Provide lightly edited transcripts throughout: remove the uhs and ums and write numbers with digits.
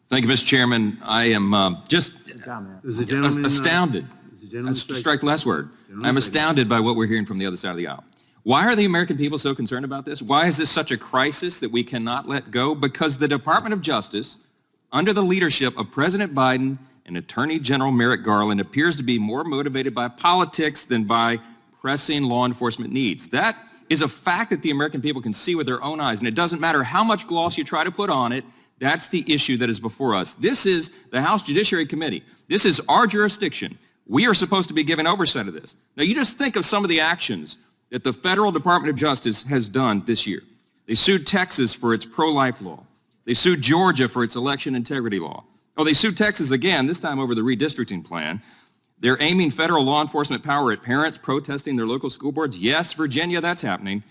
Thank you, Mr. Chairman. I am just astounded. Strike the last word. I'm astounded by what we're hearing from the other side of the aisle. Why are the American people so concerned about this? Why is this such a crisis that we cannot let go? Because the Department of Justice, under the leadership of President Biden and Attorney General Merrick Garland, appears to be more motivated by politics than by pressing law enforcement needs. That is a fact that the American people can see with their own eyes, and it doesn't matter how much gloss you try to put on it. That's the issue that is before us. This is the House Judiciary Committee. This is our jurisdiction. We are supposed to be giving oversight of this. Now, you just think of some of the actions that the Federal Department of Justice has done this year. They sued Texas for its pro-life law. They sued Georgia for its election integrity law. Oh, they sued Texas again, this time over the redistricting plan. They're aiming federal law enforcement power at parents protesting their local school boards. Yes, Virginia, that's happening.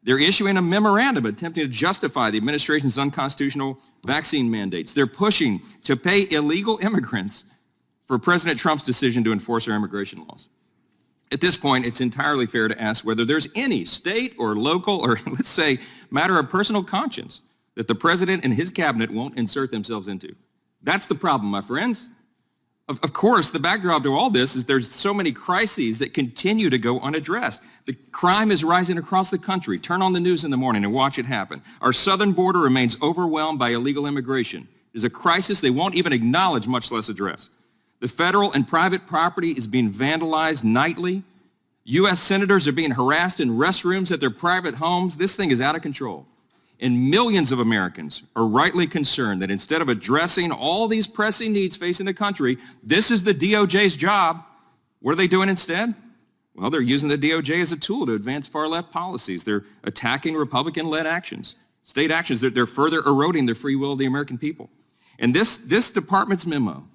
They're issuing a memorandum attempting to justify the administration's unconstitutional vaccine mandates. They're pushing to pay illegal immigrants for President Trump's decision to enforce our immigration laws. At this point, it's entirely fair to ask whether there's any state or local or, let's say, matter of personal conscience that the president and his cabinet won't insert themselves into. That's the problem, my friends. Of course, the backdrop to all this is there's so many crises that continue to go unaddressed. The crime is rising across the country. Turn on the news in the morning and watch it happen. Our southern border remains overwhelmed by illegal immigration. It is a crisis they won't even acknowledge, much less address. The federal and private property is being vandalized nightly. U.S. senators are being harassed in restrooms at their private homes. This thing is out of control. And millions of Americans are rightly concerned that instead of addressing all these pressing needs facing the country, this is the DOJ's job. What are they doing instead? Well, they're using the DOJ as a tool to advance far-left policies. They're attacking Republican-led actions, state actions. They're further eroding the free will of the American people. And this department's memo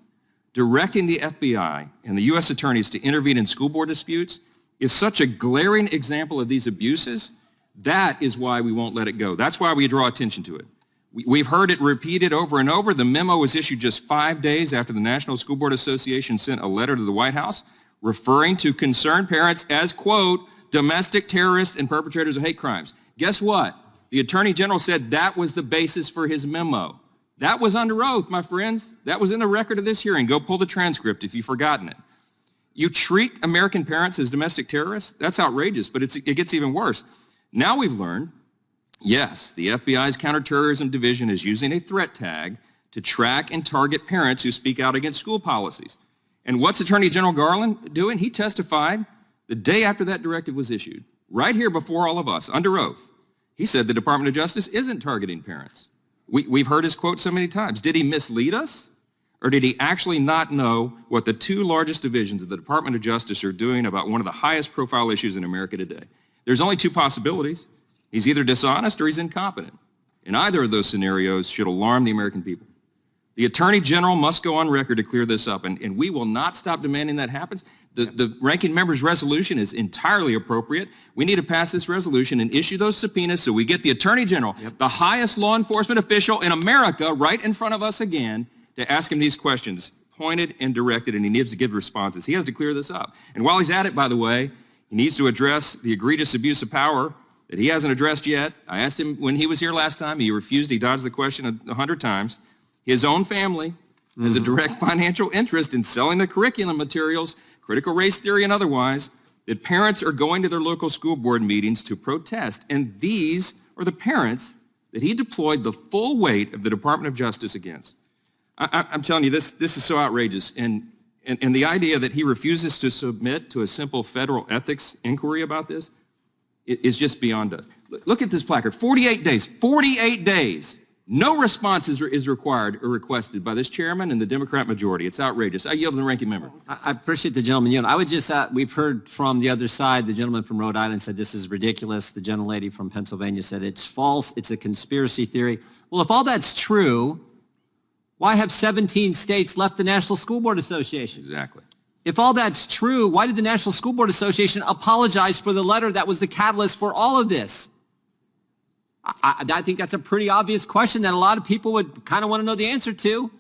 directing the FBI and the U.S. attorneys to intervene in school board disputes is such a glaring example of these abuses. That is why we won't let it go. That's why we draw attention to it. We've heard it repeated over and over. The memo was issued just 5 days after the National School Board Association sent a letter to the White House referring to concerned parents as, quote, domestic terrorists and perpetrators of hate crimes. Guess what? The Attorney General said that was the basis for his memo. That was under oath, my friends. That was in the record of this hearing. Go pull the transcript if you've forgotten it. You treat American parents as domestic terrorists? That's outrageous, but it gets even worse. Now we've learned, yes, the FBI's counterterrorism division is using a threat tag to track and target parents who speak out against school policies. And what's Attorney General Garland doing? He testified the day after that directive was issued, right here before all of us, under oath. He said the Department of Justice isn't targeting parents. We've heard his quote so many times. Did he mislead us? Or did he actually not know what the two largest divisions of the Department of Justice are doing about one of the highest profile issues in America today? There's only two possibilities. He's either dishonest or he's incompetent. And either of those scenarios should alarm the American people. The Attorney General must go on record to clear this up, and we will not stop demanding that happens. The ranking member's resolution is entirely appropriate. We need to pass this resolution and issue those subpoenas so we get the Attorney General, the highest law enforcement official in America, right in front of us again to ask him these questions, pointed and directed, and he needs to give responses. He has to clear this up. And while he's at it, by the way, he needs to address the egregious abuse of power that he hasn't addressed yet. I asked him when he was here last time. He refused. He dodged the question 100 times. His own family has a direct financial interest in selling the curriculum materials, critical race theory and otherwise, that parents are going to their local school board meetings to protest. And these are the parents that he deployed the full weight of the Department of Justice against. I'm telling you, this is so outrageous. And the idea that he refuses to submit to a simple federal ethics inquiry about this is just beyond us. Look at this placard. 48 days. 48 days. No response is required or requested by this chairman and the Democrat majority. It's outrageous. I yield to the ranking member. I appreciate the gentleman. I would just, we've heard from the other side, the gentleman from Rhode Island said this is ridiculous. The gentlelady from Pennsylvania said it's false. It's a conspiracy theory. Well, if all that's true, why have 17 states left the National School Board Association? Exactly. If all that's true, why did the National School Board Association apologize for the letter that was the catalyst for all of this? I think that's a pretty obvious question that a lot of people would kind of want to know the answer to.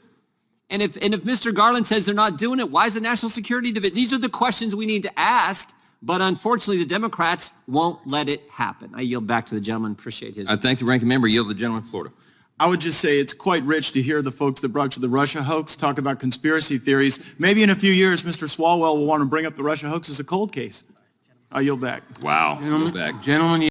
And if Mr. Garland says they're not doing it, why is the National Security Division? These are the questions we need to ask, but unfortunately the Democrats won't let it happen. I yield back to the gentleman. Appreciate his. I thank the ranking member. Yield to the gentleman from Florida. I would just say it's quite rich to hear the folks that brought you the Russia hoax talk about conspiracy theories. Maybe in a few years, Mr. Swalwell will want to bring up the Russia hoax as a cold case. I yield back. Wow. Yield back. Gentlemen,